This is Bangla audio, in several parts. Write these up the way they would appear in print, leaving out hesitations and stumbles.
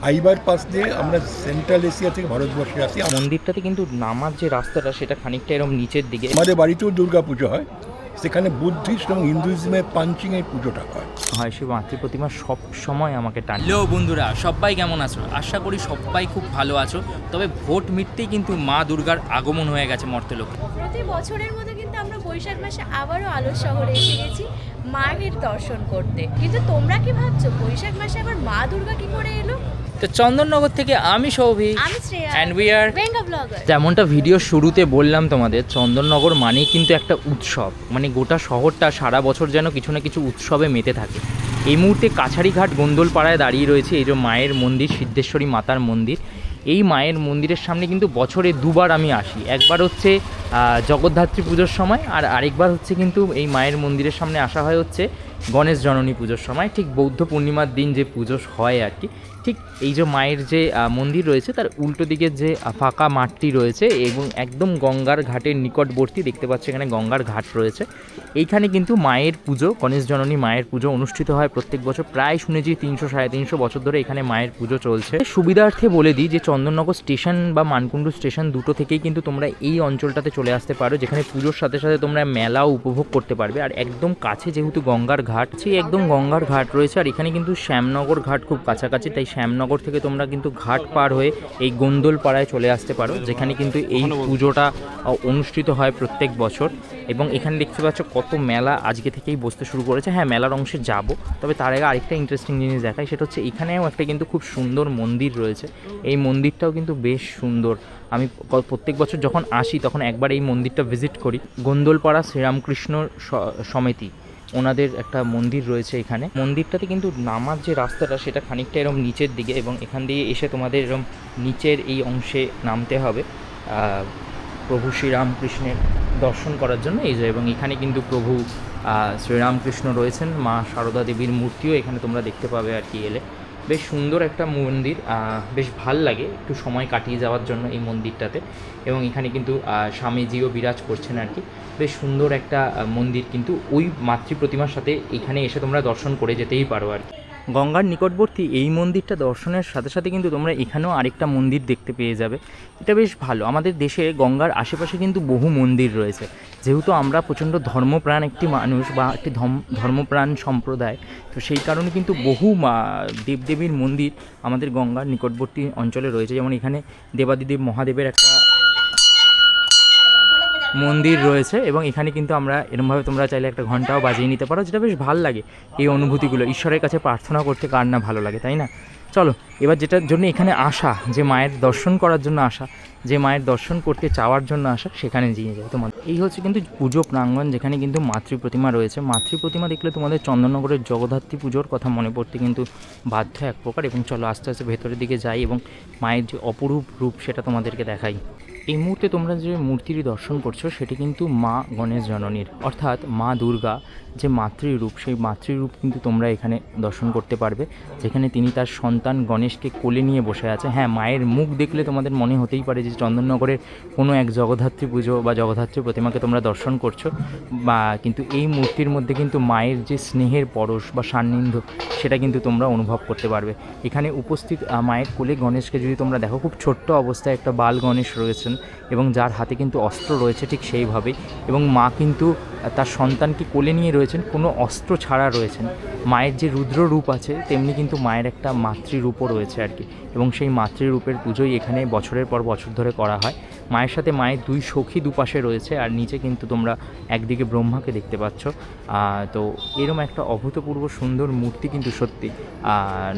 খাইবার পাস দিয়ে আমরা সেন্ট্রাল এশিয়া থেকে ভারতবর্ষে আসি। মন্দিরটাতে কিন্তু নামার যে রাস্তাটা সেটা খানিকটা এরকম নিচের দিকে। আমাদের বাড়িতেও দুর্গা পুজো হয়, সেখানে বুদ্ধিস্ট এবং হিন্দুইজমের পাঞ্চিংয়ের পুজোটা হয়। সেই মাতৃ প্রতিমা সব সময় আমাকে টানে। হ্যালো বন্ধুরা, সবাই কেমন আছো? আশা করি সবাই খুব ভালো আছো। তবে ভোট মিটতেই কিন্তু মা দুর্গার আগমন হয়ে গেছে মর্তলোকে। প্রতি বছরের মতো কিন্তু আমরা বৈশাখ মাসে আবারও আলোর শহরে এসে গেছি মায়ের দর্শন করতে। কিন্তু তোমরা কি ভাবছো বৈশাখ মাসে আবার মা দুর্গা কি করে এলো? তো চন্দননগর থেকে আমি সৌভিক, আমি শ্রেয়া, অ্যান্ড উই আর বেঙ্গা ব্লগার। যেমনটা ভিডিও শুরুতে বললাম তোমাদের, চন্দননগর মানেই কিন্তু একটা উৎসব, মানে গোটা শহরটা সারা বছর যেন কিছু না কিছু উৎসবে মেতে থাকে। এই মুহূর্তে কাছারিঘাট গোন্দলপাড়ায় দাঁড়িয়ে রয়েছে এই যে মায়ের মন্দির, সিদ্ধেশ্বরী মাতার মন্দির। এই মায়ের মন্দিরের সামনে কিন্তু বছরে দুবার আমি আসি। একবার হচ্ছে জগদ্ধাত্রী পুজোর সময়, আর আরেকবার হচ্ছে কিন্তু এই মায়ের মন্দিরের সামনে আসা হয় হচ্ছে গণেশ জননী পুজোর সময়, ঠিক বৌদ্ধ পূর্ণিমার দিন যে পুজো হয় আর কি। ঠিক এই যে মায়ের যে মন্দির রয়েছে তার উল্টো দিকে যে ফাঁকা মাঠটি রয়েছে এবং একদম গঙ্গার ঘাটের নিকটবর্তী, দেখতে পাচ্ছ এখানে গঙ্গার ঘাট রয়েছে। এইখানে কিন্তু মায়ের পুজো, গণেশ জননী মায়ের পুজো অনুষ্ঠিত হয় প্রত্যেক বছর। প্রায় শুনেছি 300-350 বছর ধরে এখানে মায়ের পুজো চলছে। সুবিধার্থে বলে দিই যে চন্দননগর স্টেশন বা মানকুণ্ডু স্টেশন দুটো থেকেই কিন্তু তোমরা এই অঞ্চলটাতে চলে আসতে পারো, যেখানে পুজোর সাথে সাথে তোমরা মেলাও উপভোগ করতে পারবে। আর একদম কাছে যেহেতু গঙ্গার ঘাট, সেই একদম গঙ্গার ঘাট রয়েছে। আর এখানে কিন্তু শ্যামনগর ঘাট খুব কাছাকাছি, তাই শ্যামনগর থেকে তোমরা কিন্তু ঘাট পার হয়ে এই গোন্দলপাড়ায় চলে আসতে পারো, যেখানে কিন্তু এই পুজোটা অনুষ্ঠিত হয় প্রত্যেক বছর। এবং এখানে দেখতে পাচ্ছ কত মেলা আজকে থেকেই বসতে শুরু করেছে। হ্যাঁ, মেলার অংশে যাব, তবে তার আগে আরেকটা ইন্টারেস্টিং জিনিস দেখাই, সেটা হচ্ছে এখানেও একটা কিন্তু খুব সুন্দর মন্দির রয়েছে। এই মন্দিরটাও কিন্তু বেশ সুন্দর। আমি প্রত্যেক বছর যখন আসি তখন একবার এই মন্দিরটা ভিজিট করি। গোন্দলপাড়া শ্রীরামকৃষ্ণ সমিতি, ওনাদের একটা মন্দির রয়েছে এখানে। মন্দিরটাতে কিন্তু নামার যে রাস্তাটা সেটা খানিকটা এরকম নিচের দিকে, এবং এখান দিয়ে এসে তোমাদের এরকম নিচের এই অংশে নামতে হবে প্রভু শ্রীরামকৃষ্ণের দর্শন করার জন্য। এই যে, এবং এখানে কিন্তু প্রভু শ্রীরামকৃষ্ণ রয়েছেন, মা সারদা দেবীর মূর্তিও এখানে তোমরা দেখতে পাবে আর কি এলে। বেশ সুন্দর একটা মন্দির, বেশ ভাল লাগে একটু সময় কাটিয়ে যাওয়ার জন্য এই মন্দিরটাতে। এবং এখানে কিন্তু স্বামীজিও বিরাজ করছেন আর কি। বেশ সুন্দর একটা মন্দির, কিন্তু ওই মাতৃ প্রতিমার সাথে এখানে এসে তোমরা দর্শন করে যেতেই পারো আর কি। গঙ্গার নিকটবর্তী এই মন্দিরটা দর্শনের সাথে সাথে কিন্তু তোমরা এখানেও আরেকটা মন্দির দেখতে পেয়ে যাবে। এটা বেশ ভালো। আমাদের দেশে গঙ্গার আশেপাশে কিন্তু বহু মন্দির রয়েছে। যেহেতু আমরা প্রচণ্ড ধর্মপ্রাণ একটি মানুষ বা একটি ধর্মপ্রাণ সম্প্রদায়, তো সেই কারণে কিন্তু বহু দেবদেবীর মন্দির আমাদের গঙ্গার নিকটবর্তী অঞ্চলে রয়েছে। যেমন এখানে দেবাদিদেব মহাদেবের একটা মন্দির রয়েছে, এবং এখানে কিন্তু আমরা এরমভাবে তোমরা চাইলে একটা ঘন্টাও বাজিয়ে নিতে পারো, যেটা বেশ ভালো লাগে। এই অনুভূতিগুলো ঈশ্বরের কাছে প্রার্থনা করতে কার না ভালো লাগে, তাই না? চলো এবার যেটার জন্য এখানে আসা, যে মায়ের দর্শন করার জন্য আসা, যে মায়ের দর্শন করতে চাওয়ার জন্য আসা, সেখানে নিয়ে যায় তোমাদের। এই হচ্ছে কিন্তু পুজো প্রাঙ্গণ, যেখানে কিন্তু মাতৃ প্রতিমা রয়েছে। মাতৃ প্রতিমা দেখলে তোমাদের চন্দননগরের জগদ্ধাত্রী পুজোর কথা মনে পড়তে কিন্তু বাধ্য এক প্রকার। এবং চলো আস্তে আস্তে ভেতরের দিকে যাই এবং মায়ের যে অপরূপ রূপ সেটা তোমাদেরকে দেখাই। এই মুহূর্তে তোমরা যে মূর্তিটি দর্শন করছো সেটি কিন্তু মা গণেশ জননীর, অর্থাৎ মা দুর্গা যে মাতৃরূপ, সেই মাতৃরূপ কিন্তু তোমরা এখানে দর্শন করতে পারবে, যেখানে তিনি তার সন্তান গণেশকে কোলে নিয়ে বসে আছে। হ্যাঁ, মায়ের মুখ দেখলে তোমাদের মনে হতেই পারে যে চন্দননগরের কোনো এক জগদ্ধাত্রী পুজো বা জগদ্ধাত্রী প্রতিমাকে তোমরা দর্শন করছো, বা কিন্তু এই মূর্তির মধ্যে কিন্তু মায়ের যে স্নেহের পরশ বা সান্নিধ্য সেটা কিন্তু তোমরা অনুভব করতে পারবে। এখানে উপস্থিত মায়ের কোলে গণেশকে যদি তোমরা দেখো, খুব ছোট্ট অবস্থায় একটা বাল গণেশ রয়েছেন, এবং যার হাতে কিন্তু অস্ত্র রয়েছে ঠিক সেইভাবেই। এবং মা কিন্তু তার সন্তানকে কোলে নিয়ে রয়েছেন, কোনো অস্ত্র ছাড়া রয়েছেন। মায়ের যে রুদ্র রূপ আছে তেমনি কিন্তু মায়ের একটা মাতৃরূপও রয়েছে আর কি। এবং সেই মাতৃরূপের পুজোই এখানে বছরের পর বছর ধরে করা হয়। মায়ের সাথে মায়ের দুই সখী দুপাশে রয়েছে, আর নিচে কিন্তু তোমরা একদিকে ব্রহ্মাকে দেখতে পাচ্ছ। তো এরম একটা অভূতপূর্ব সুন্দর মূর্তি কিন্তু সত্যি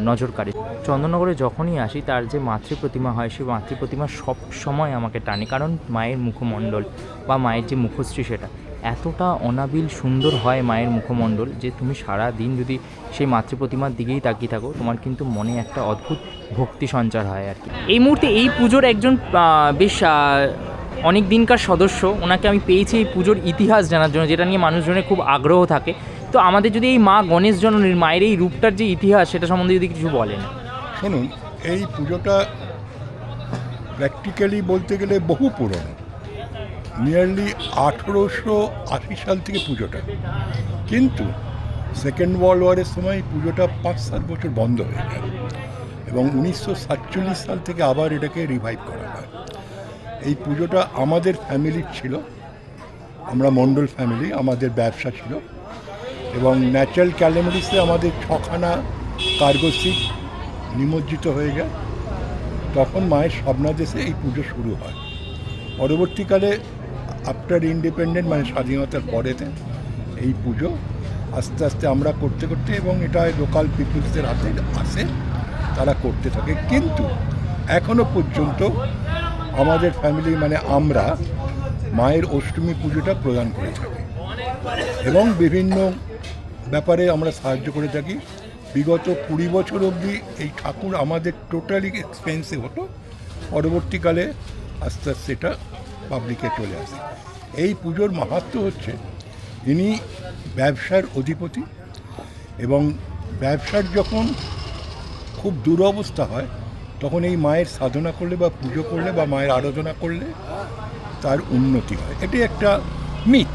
নজরকাড়ি। চন্দননগরে যখনই আসি তার যে মাতৃ প্রতিমা হয়, সেই মাতৃ প্রতিমা সব সময় আমাকে টানে, কারণ মায়ের মুখমণ্ডল বা মায়ের যে মুখশ্রী সেটা এতটা অনাবিল সুন্দর হয়। মায়ের মুখমণ্ডল যে তুমি সারা দিন যদি সেই মাতৃ প্রতিমার দিকেই তাকিয়ে থাকো, তোমার কিন্তু মনে একটা অদ্ভুত ভক্তি সঞ্চার হয় আর কি। এই মুহূর্তে এই পুজোর একজন বেশ অনেক দিনকার সদস্য, ওনাকে আমি পেয়েছি এই পুজোর ইতিহাস জানার জন্য, যেটা নিয়ে মানুষজনের খুব আগ্রহ থাকে। তো আমাদের যদি এই মা গণেশ জননীর মায়ের এই রূপটার যে ইতিহাস সেটা সম্বন্ধে যদি কিছু বলেন। শুনুন, এই পুজোটা প্র্যাকটিক্যালি বলতে গেলে বহু পুরনো, নিয়ারলি 1880 সাল থেকে পুজোটা। কিন্তু সেকেন্ড ওয়ার্ল্ড ওয়ারের সময় পুজোটা 5-7 বছর বন্ধ হয়ে যায়। এবং 1947 সাল থেকে আবার এটাকে রিভাইভ করা হয়। এই পুজোটা আমাদের ফ্যামিলির ছিল, আমরা মণ্ডল ফ্যামিলি, আমাদের ব্যবসা ছিল এবং ন্যাচারাল ক্যালেমিটিসে আমাদের 6খানা কার্গো শিপ নিমজ্জিত হয়ে যায়। তখন মায়ের স্বপ্নাদেশে এই পুজো শুরু হয়। পরবর্তীকালে আফটার ইন্ডিপেন্ডেন্ট মানে স্বাধীনতার পরেতে এই পুজো আস্তে আস্তে আমরা করতে করতে এবং এটা লোকাল পিপলসদের হাতে আসে, তারা করতে থাকে। কিন্তু এখনও পর্যন্ত আমাদের ফ্যামিলি মানে আমরা মায়ের অষ্টমী পুজোটা প্রদান করে থাকি এবং বিভিন্ন ব্যাপারে আমরা সাহায্য করে থাকি। বিগত 20 বছর অবধি এই ঠাকুর আমাদের টোটালি এক্সপেন্সিভ হতো, পরবর্তীকালে আস্তে আস্তে এটা পাবলিকে চলে আসে। এই পুজোর মাহাত্ম্য হচ্ছে ইনি ব্যবসার অধিপতি এবং ব্যবসার যখন খুব দুরবস্থা হয় তখন এই মায়ের সাধনা করলে বা পুজো করলে বা মায়ের আরাধনা করলে তার উন্নতি হয়। এটি একটা মিথ।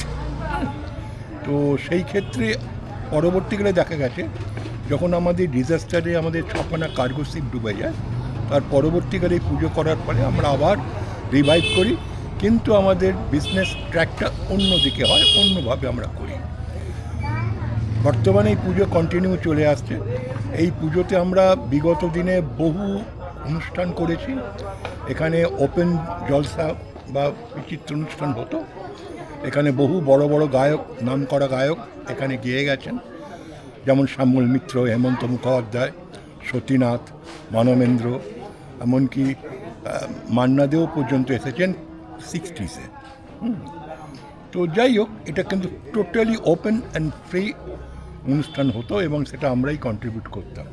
তো সেই ক্ষেত্রে পরবর্তীকালে দেখা গেছে যখন আমাদের ডিজাস্টারে আমাদের 6খানা কার্গো শিপ ডুবে যায়, তার পরবর্তীকালে এই পুজো করার পরে আমরা আবার রিভাইভ করি, কিন্তু আমাদের বিজনেস ট্র্যাকটা অন্যদিকে হয়, অন্যভাবে আমরা করি। বর্তমানে এই পুজো কন্টিনিউ চলে আসছে। এই পুজোতে আমরা বিগত দিনে বহু অনুষ্ঠান করেছি। এখানে ওপেন জলসা বা বিচিত্র অনুষ্ঠান হতো। এখানে বহু বড় বড় গায়ক, নামকরা গায়ক এখানে গেয়ে গেছেন, যেমন শ্যামল মিত্র, হেমন্ত মুখোপাধ্যায়, সতীনাথ, মানবেন্দ্র, এমনকি মান্নাদেও পর্যন্ত এসেছেন 60s-এ। তো যাই হোক, এটা কিন্তু টোটালি ওপেন অ্যান্ড ফ্রি অনুষ্ঠান হতো এবং সেটা আমরাই কন্ট্রিবিউট করতাম।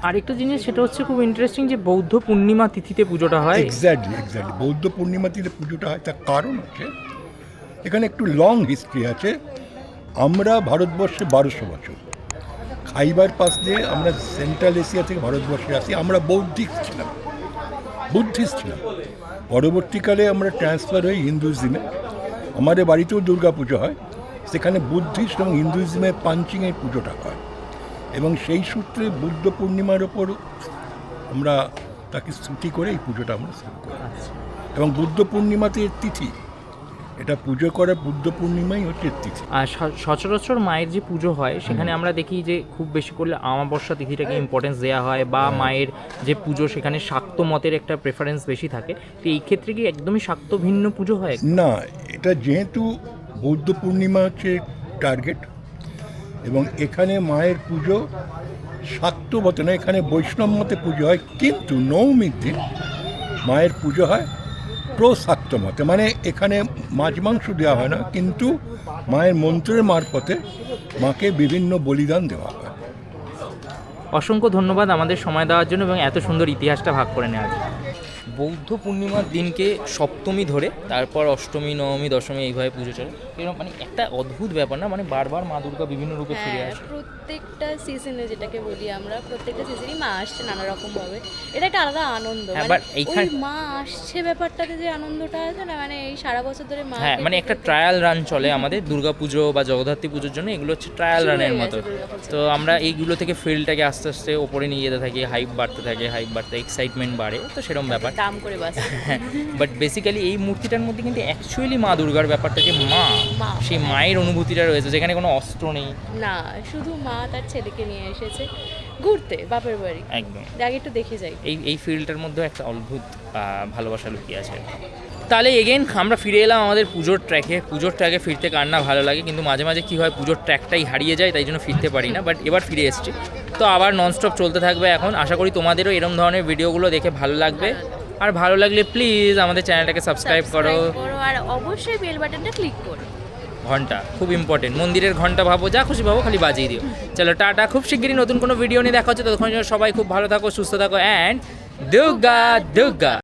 আরেকটা জিনিস সেটা হচ্ছে খুব ইন্টারেস্টিং যে বৌদ্ধ পূর্ণিমা তিথিতে পুজোটা হয়। এক্স্যাক্টলি বৌদ্ধ পূর্ণিমা তিথিতে পুজোটা হয়। তার কারণ হচ্ছে এখানে একটু লং হিস্ট্রি আছে। আমরা ভারতবর্ষে 1200 বছর, খাইবার পাস দিয়ে আমরা সেন্ট্রাল এশিয়া থেকে ভারতবর্ষে আসি। আমরা বুদ্ধিস্ট ছিলাম। পরবর্তীকালে আমরা ট্রান্সফার হই হিন্দুইজমে। আমাদের বাড়িতেও দুর্গা পুজো হয়, সেখানে বুদ্ধিস্ট এবং হিন্দুইজমের পাঞ্চিংয়ের পুজোটা হয় এবং সেই সূত্রে বুদ্ধ পূর্ণিমার ওপর আমরা তাকে স্তুতি করে এই পুজোটা আমরা শুরু করি। এবং বুদ্ধ পূর্ণিমাতে তিথি, এটা পুজো করা বুদ্ধ পূর্ণিমাই হচ্ছে তিথি। আর সচরাচর মায়ের যে পুজো হয় সেখানে আমরা দেখি যে খুব বেশি করলে আমাবস্যা তিথিটাকে ইম্পর্টেন্স দেওয়া হয়, বা মায়ের যে পুজো সেখানে শাক্ত মতের একটা প্রেফারেন্স বেশি থাকে। তো এই ক্ষেত্রে কি একদমই শাক্ত ভিন্ন পুজো হয়? না, এটা যেহেতু বৌদ্ধ পূর্ণিমা হচ্ছে টার্গেট এবং এখানে মায়ের পুজো শাক্ত মতে না, এখানে বৈষ্ণব মতে পুজো হয়, কিন্তু নবমীর দিন মায়ের পুজো হয় প্রশাক্ত মতে, মানে এখানে মাছ মাংস দেওয়া হয় না, কিন্তু মায়ের মন্ত্রের মারফতে মাকে বিভিন্ন বলিদান দেওয়া হয়। অসংখ্য ধন্যবাদ আমাদের সময় দেওয়ার জন্য এবং এত সুন্দর ইতিহাসটা ভাগ করে নেওয়ার জন্য। বৌদ্ধ পূর্ণিমার দিনকে সপ্তমী ধরে তারপর অষ্টমী, নবমী, দশমী এইভাবে পুজো চলে। এরকম মানে একটা অদ্ভুত ব্যাপার না, মানে বারবার মা দুর্গা বিভিন্ন রূপে ফিরে আসে। প্রত্যেকটা সিজনে, যেটাকে বলি আমরা, প্রত্যেকটা সিজনই মা আসছে নানা রকম ভাবে। এটা একটা আলাদা আনন্দ। ওই মা আসছে ব্যাপারটাতে যে আনন্দটা আছে না, মানে এই সারা বছর ধরে মা, হ্যাঁ, মানে একটা ট্রায়াল রান চলে আমাদের দুর্গা পুজো বা জগদ্ধাত্রী পুজোর জন্য। এগুলো হচ্ছে ট্রায়াল রানের মতো। তো আমরা এইগুলো থেকে ফিল্ডটাকে আস্তে আস্তে ওপরে নিয়ে যেতে থাকি, হাইপ বাড়তে থাকে, এক্সাইটমেন্ট বাড়ে, তো সেরকম ব্যাপার। দাম করে বাস। বাট বেসিক্যালি এই মূর্তিটার মধ্যে কিন্তু অ্যাকচুয়ালি মা দুর্গার ব্যাপারটা, যে মা, সেই মায়ের অনুভূতিটা রয়েছে, যেখানে কোনো অস্ত্র নেই না, শুধু মা তার ছেলেকে নিয়ে এসেছে ঘুরতে বাপের বাড়ি। একদম, আগে একটু দেখে যাই। এই ফিল্ডটার মধ্যে একটা অদ্ভুত ভালোবাসা লুকিয়ে আছে। তাহলে এগেন আমরা ফিরে এলাম আমাদের পুজোর ট্র্যাকে ফিরতে কার না ভালো লাগে, কিন্তু মাঝে মাঝে কী হয়, পুজোর ট্র্যাকটাই হারিয়ে যায়, তাই জন্য ফিরতে পারি না। বাট এবার ফিরে এসেছি, তো আবার ননস্টপ চলতে থাকবে এখন। আশা করি তোমাদেরও এরকম ধরনের ভিডিওগুলো দেখে ভালো লাগবে। আর ভালো লাগলে প্লিজ আমাদের চ্যানেলটাকে সাবস্ক্রাইব করো আর অবশ্যই বেল বাটনটা ক্লিক করো। ঘন্টা খুব ইম্পর্টেন্ট, মন্দিরের ঘন্টা ভাবো, যা খুশি ভাবো, খালি বাজিয়ে দিও। চলো টাটা, খুব শিগগিরই নতুন কোনো ভিডিও নিয়ে দেখা হচ্ছে। ততক্ষণ সবাই খুব ভালো থাকো, সুস্থ থাকো, অ্যান্ড দুর্গা দুর্গা।